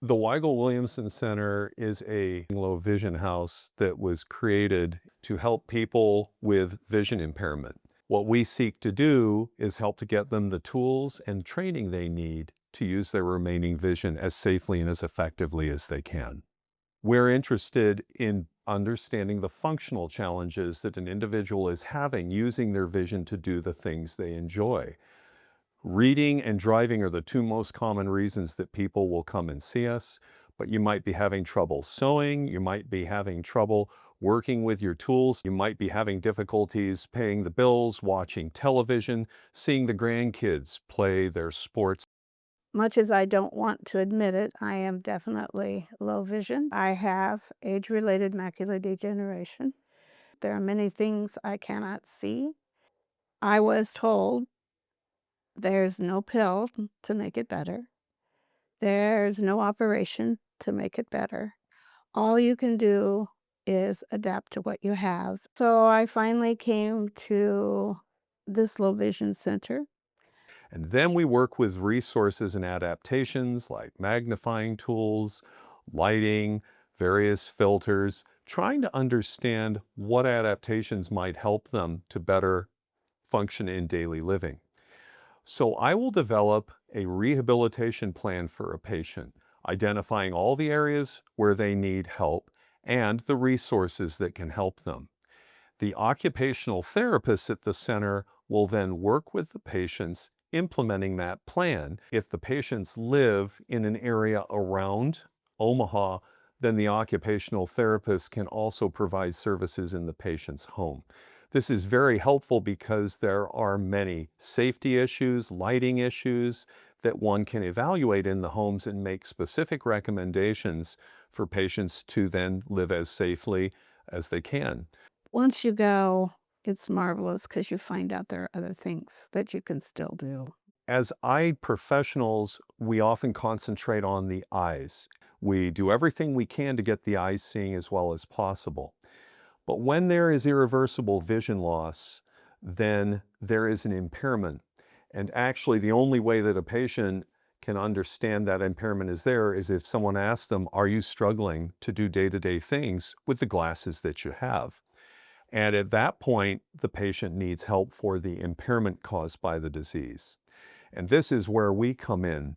The Weigel Williamson Center is a low vision house that was created to help people with vision impairment. What we seek to do is help to get them the tools and training they need to use their remaining vision as safely and as effectively as they can. We're interested in understanding the functional challenges that an individual is having using their vision to do the things they enjoy. Reading and driving are the two most common reasons that people will come and see us, but you might be having trouble sewing, you might be having trouble working with your tools, you might be having difficulties paying the bills, watching television, seeing the grandkids play their sports. Much as I don't want to admit it, I am definitely low vision. I have age-related macular degeneration. There are many things I cannot see. I was told there's no pill to make it better. There's no operation to make it better. All you can do is adapt to what you have. So I finally came to this low vision center. And then we work with resources and adaptations like magnifying tools, lighting, various filters, trying to understand what adaptations might help them to better function in daily living. So I will develop a rehabilitation plan for a patient, identifying all the areas where they need help and the resources that can help them. The occupational therapists at the center will then work with the patients implementing that plan. If the patients live in an area around Omaha, then the occupational therapist can also provide services in the patient's home. This is very helpful because there are many safety issues, lighting issues that one can evaluate in the homes and make specific recommendations for patients to then live as safely as they can. Once you go, it's marvelous because you find out there are other things that you can still do. As eye professionals, we often concentrate on the eyes. We do everything we can to get the eyes seeing as well as possible. But when there is irreversible vision loss, then there is an impairment. And actually, the only way that a patient can understand that impairment is there is if someone asks them, are you struggling to do day-to-day things with the glasses that you have? And at that point, the patient needs help for the impairment caused by the disease. And this is where we come in